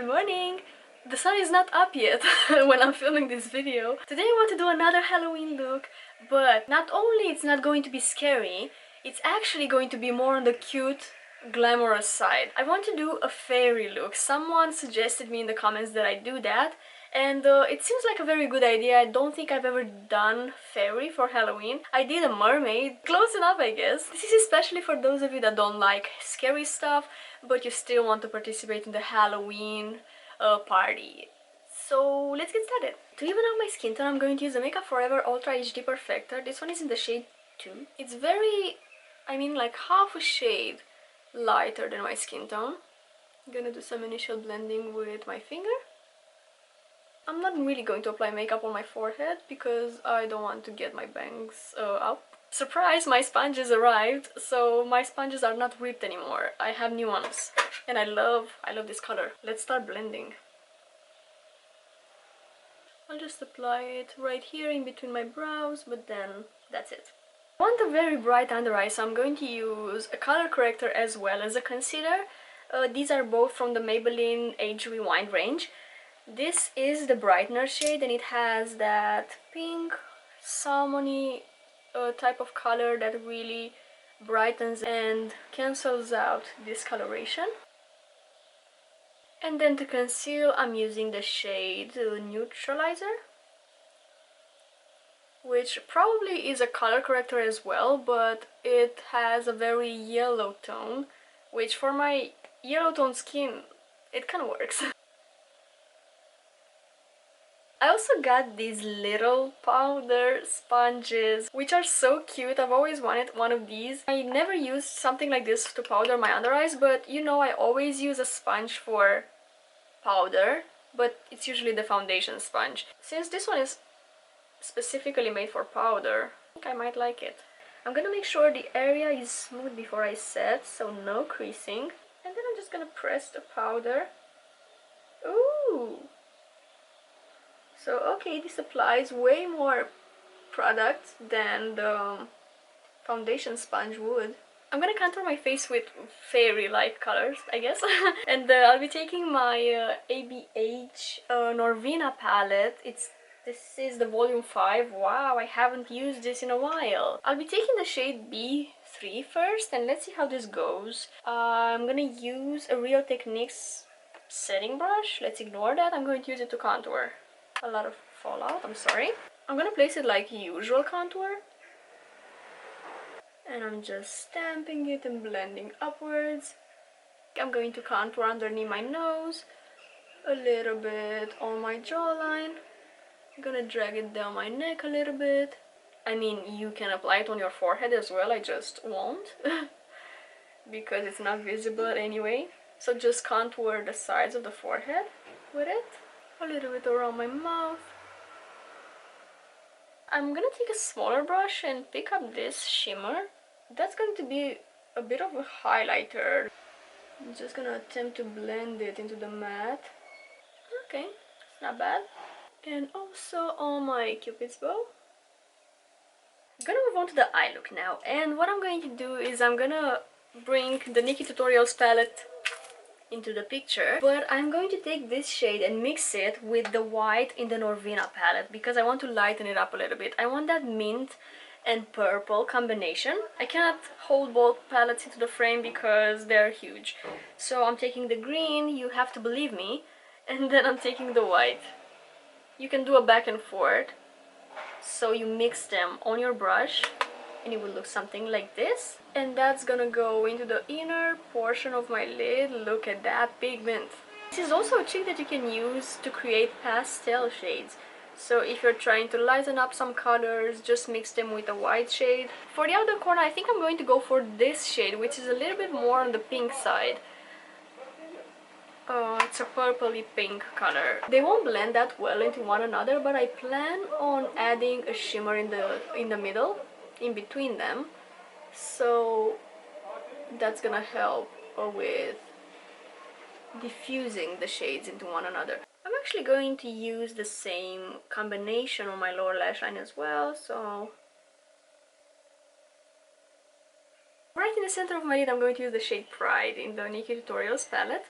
Good morning! The sun is not up yet when I'm filming this video. Today I want to do another Halloween look, but not only it's not going to be scary, it's actually going to be more on the cute, glamorous side. I want to do a fairy look. Someone suggested me in the comments that I do that, and it seems like a very good idea. I don't think I've ever done fairy for Halloween. I did a mermaid, close enough I guess. This is especially for those of you that don't like scary stuff, but you still want to participate in the Halloween party. So let's get started. To even out my skin tone, I'm going to use the Makeup Forever Ultra HD Perfector. This one is in the shade 2. It's very, like half a shade lighter than my skin tone. I'm gonna do some initial blending with my finger. I'm not really going to apply makeup on my forehead because I don't want to get my bangs up. Surprise, my sponges arrived, so my sponges are not ripped anymore. I have new ones and I love this color. Let's start blending. I'll just apply it right here in between my brows, but then that's it. I want a very bright under eye, so I'm going to use a color corrector as well as a concealer. These are both from the Maybelline Age Rewind range. This is the brightener shade and it has that pink salmony type of color that really brightens and cancels out discoloration. And then to conceal, I'm using the shade Neutralizer, which probably is a color corrector as well, but it has a very yellow tone, which for my yellow tone skin, it kind of works. I also got these little powder sponges, which are so cute. I've always wanted one of these. I never used something like this to powder my under eyes, but you know I always use a sponge for powder, but it's usually the foundation sponge. Since this one is specifically made for powder, I think I might like it. I'm gonna make sure the area is smooth before I set, so no creasing. And then I'm just gonna press the powder. Ooh! So okay, this applies way more product than the foundation sponge would. I'm gonna contour my face with fairy-like colors, I guess. And I'll be taking my ABH Norvina palette. This is the volume 5. Wow, I haven't used this in a while. I'll be taking the shade B3 first, and let's see how this goes. I'm gonna use a Real Techniques setting brush. Let's ignore that. I'm going to use it to contour. A lot of fallout, I'm sorry. I'm gonna place it like usual contour. And I'm just stamping it and blending upwards. I'm going to contour underneath my nose, a little bit on my jawline. I'm gonna drag it down my neck a little bit. I mean, you can apply it on your forehead as well, I just won't. Because it's not visible anyway. So just contour the sides of the forehead with it. A little bit around my mouth. I'm gonna take a smaller brush and pick up this shimmer. That's going to be a bit of a highlighter. I'm just gonna attempt to blend it into the matte. Okay, it's not bad. And also on my Cupid's bow. I'm gonna move on to the eye look now. And what I'm going to do is I'm gonna bring the NikkieTutorials palette into the picture, but I'm going to take this shade and mix it with the white in the Norvina palette because I want to lighten it up a little bit. I want that mint and purple combination. I cannot hold both palettes into the frame because they're huge. So I'm taking the green, you have to believe me, and then I'm taking the white. You can do a back and forth. So you mix them on your brush and it will look something like this, and that's gonna go into the inner portion of my lid. Look at that pigment. This is also a trick that you can use to create pastel shades. So if you're trying to lighten up some colors, just mix them with a white shade. For the outer corner, I think I'm going to go for this shade, which is a little bit more on the pink side. It's a purpley pink color. They won't blend that well into one another, but I plan on adding a shimmer in the middle, in between them, so that's gonna help with diffusing the shades into one another. I'm actually going to use the same combination on my lower lash line as well, so right in the center of my lid I'm going to use the shade Pride in the NikkieTutorials palette.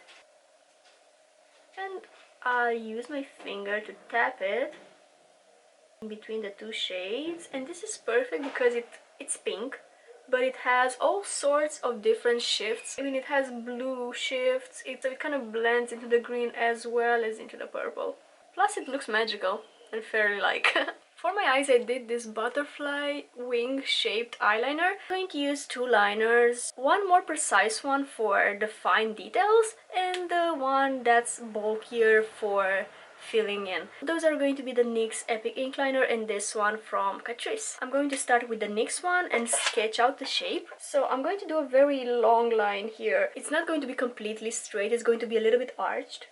And I use my finger to tap it in between the two shades, and this is perfect because it's pink, but it has all sorts of different shifts. I mean, it has blue shifts, it kind of blends into the green as well as into the purple. Plus it looks magical and fairy like. For my eyes I did this butterfly wing shaped eyeliner. I'm going to use two liners, one more precise one for the fine details and the one that's bulkier for filling in. Those are going to be the NYX Epic Ink Liner and this one from Catrice. I'm going to start with the NYX one and sketch out the shape. So I'm going to do a very long line here. It's not going to be completely straight, it's going to be a little bit arched.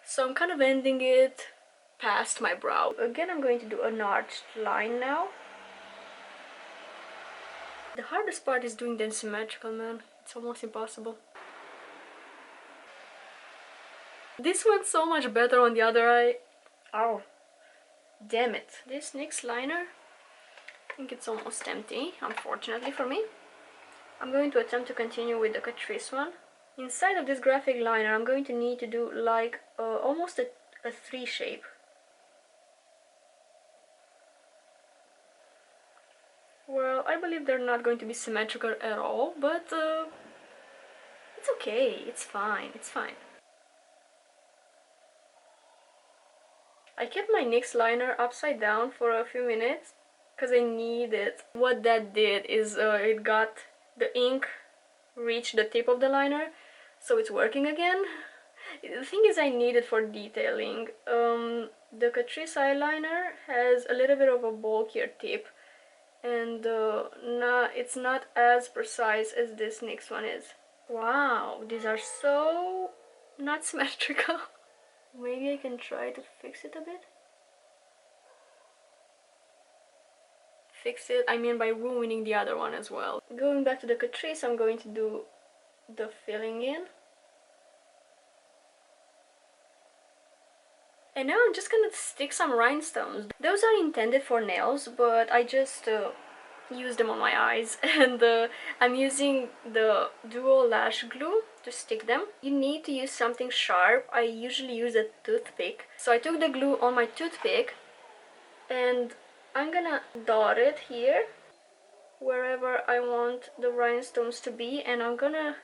So I'm kind of ending it past my brow. Again, I'm going to do an arched line now. The hardest part is doing the symmetrical, man. It's almost impossible. This went so much better on the other eye. Oh, damn it. This NYX liner, I think it's almost empty, unfortunately for me. I'm going to attempt to continue with the Catrice one. Inside of this graphic liner, I'm going to need to do like almost a 3 shape. Well, I believe they're not going to be symmetrical at all, but it's okay, it's fine, it's fine. I kept my NYX liner upside down for a few minutes because I need it. What that did is it got the ink reached the tip of the liner, so it's working again. The thing is I need it for detailing. The Catrice eyeliner has a little bit of a bulkier tip, and it's not as precise as this NYX one is. Wow, these are so not symmetrical. Maybe I can try to fix it a bit. Fix it, I mean by ruining the other one as well. Going back to the Catrice, I'm going to do the filling in. And now I'm just gonna stick some rhinestones. Those are intended for nails, but I just use them on my eyes. And I'm using the Duo Lash Glue to stick them. You need to use something sharp. I usually use a toothpick. So I took the glue on my toothpick and I'm gonna dot it here wherever I want the rhinestones to be, and I'm gonna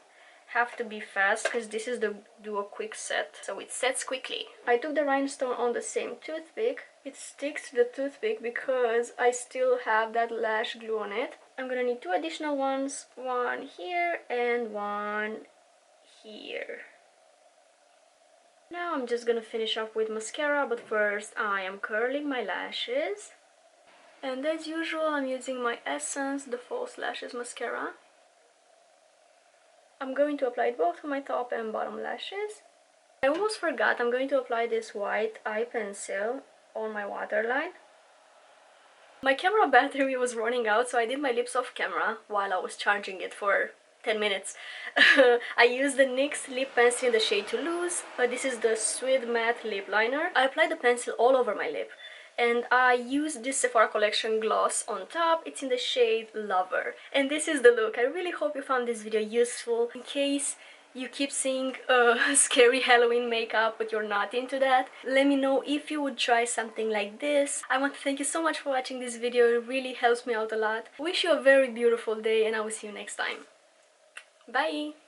have to be fast because this is the Duo Quick Set, so it sets quickly. I took the rhinestone on the same toothpick. It sticks to the toothpick because I still have that lash glue on it. I'm gonna need 2 additional ones, one here and one here. Now I'm just gonna finish up with mascara, but first I am curling my lashes. And as usual, I'm using my Essence, the False Lashes Mascara. I'm going to apply it both on my top and bottom lashes. I almost forgot, I'm going to apply this white eye pencil on my waterline. My camera battery was running out, so I did my lips off camera while I was charging it for 10 minutes. I used the NYX lip pencil in the shade Toulouse. This is the Sweet Matte Lip Liner. I applied the pencil all over my lip. And I used this Sephora Collection gloss on top. It's in the shade Lover. And this is the look. I really hope you found this video useful. In case you keep seeing scary Halloween makeup but you're not into that, let me know if you would try something like this. I want to thank you so much for watching this video. It really helps me out a lot. Wish you a very beautiful day and I will see you next time. Bye!